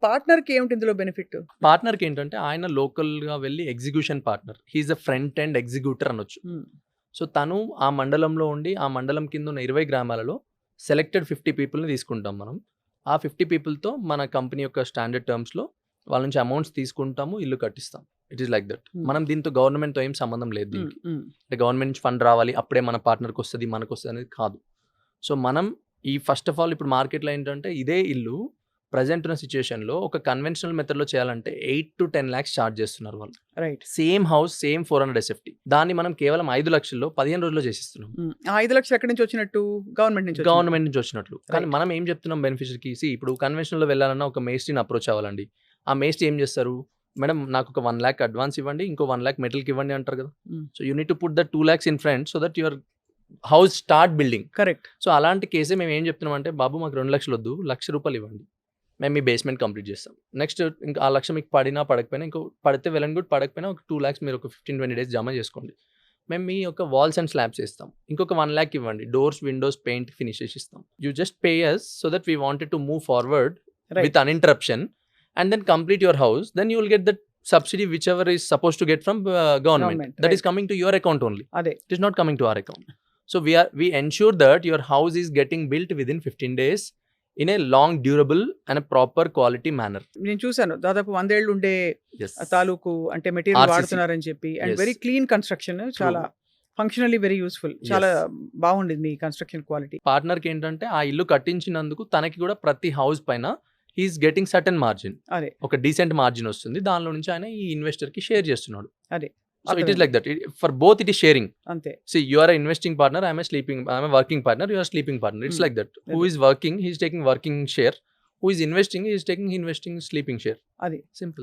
పార్ట్నర్‌కి ఏమిటి ఇందులో బెనిఫిట్? పార్ట్నర్‌కి ఏంటంటే ఆయన లోకల్‌గా వెళ్ళి execution partner. He is the front end executor అనొచ్చు. సో, తను ఆ మండలంలో ఉండి, ఆ మండలం కింద ఉన్న 20 గ్రామాలలో సెలెక్టెడ్ 50 పీపుల్‌ని తీసుకుంటాం మనం. ఆ 50 పీపుల్‌తో మన కంపెనీ యొక్క స్టాండర్డ్ టర్మ్స్‌లో వాళ్ళ నుంచి అమౌంట్స్ తీసుకుంటాము, ఇల్లు కట్టిస్తాం. It is like that. మనం దీంతో గవర్నమెంట్‌తో ఏం సంబంధం లేదు దీనికి. అంటే గవర్నమెంట్ నుంచి ఫండ్ రావాలి, అప్పుడే మన పార్ట్నర్‌కి వస్తది, మనకొస్తది అనేది కాదు. సో, మనం ఫస్ట్ ఆఫ్ ఆల్ ఇప్పుడు మార్కెట్‌లో ఏంటంటే ఇదే ఇల్లు ప్రెజెంట్ ఉన్న సిట్యుయేషన్‌లో ఒక కన్వెన్షనల్ మెథడ్‌లో చేయాలంటే 8-10 లాక్స్ చార్జ్ చేస్తున్నారు వాళ్ళు. Right. Same house, same 400 SFT. దాన్ని మనం కేవలం 5 లక్షల్లో 15 రోజుల్లో చేసిస్తున్నాం. ఆ 5 లక్షలు ఎక్కడి నుంచి వచ్చినట్టు? గవర్నమెంట్ నుంచి వచ్చినట్టు. గవర్నమెంట్ నుంచి వచ్చినట్లు. కానీ రైట్. మనం ఏం చెప్తున్నాం బెనిఫిషరీకి, ఇప్పుడు కన్వెన్షనల్‌లో వెళ్ళాలన్నా ఒక మేస్ట్రీని అప్రోచ్ అవ్వాలండి. ఆ మేస్ట్రీ ఏం చేస్తారు? మేడం నాకు ఒక 1 లాక్ అడ్వాన్స్ ఇవ్వండి, ఇంకో 1 లాక్ మెటల్‌కి ఇవ్వండి అంటారు కదా! So, you need to put the 2 lakhs in front so that your house start building. Correct. So, అలాంటి కేసే మేము ఏం చెప్తున్నామంటే, బాబు మాకు 2 లక్షలు వద్దు, ₹1,00,000 ఇవ్వండి. మేము మీ బేస్మెంట్ కంప్లీట్ చేస్తాం. నెక్స్ట్ ఇంకా ఆ 1,00,000 మీకు పడినా పడకపోయినా, ఇంకో పడితే వెల్ అండ్ గుడ్, పడకపోయినా ఒక 2 లాక్స్ మీరు ఒక 15-20 డేస్ జమ చేసుకోండి. మేము మీ యొక్క వాల్స్ అండ్ స్లాబ్స్ ఇస్తాం. ఇంకొక 1 లాక్ ఇవ్వండి. డోర్స్, విండోస్, పెయింట్ ఫినిష్ చేసి ఇస్తాం. You just pay us so that we wanted to move forward right. With uninterruption and then complete your house. Then you will get that subsidy whichever is supposed to get from government. Government. That right. Is coming to your account only. అదే. It is not coming to our account. So we ensure that your house is getting built within 15 days in a long, durable and a proper quality manner. నేను చూసాను. దాదాపు 100 ఏళ్ళు ఉండే Yes. తాలూకు అంటే material RCC. వాడుతున్నారని చెప్పి and Yes. Very clean construction. చాలా functionally very useful. చాలా బాగుండింది మీ కన్‌స్ట్రక్షన్ క్వాలిటీ. పార్ట్నర్‌కి ఏంటంటే ఆ ఇల్లు కట్టించినందుకు తనకి కూడా ప్రతి హౌస్ పైన he is getting certain margin. అదే. ఒక డీసెంట్ మార్జిన్ వస్తుంది. దానిలో నుంచి ఆయన ఈ ఇన్వెస్టర్‌కి షేర్ చేస్తున్నాడు. అదే. So it is like that. For both it is sharing. అంతే. See, you are an investing partner, I am a working partner, you are a sleeping partner. It's like that. Who is working, he is taking working share. Who is investing, he is taking investing sleeping share. అది. Simple.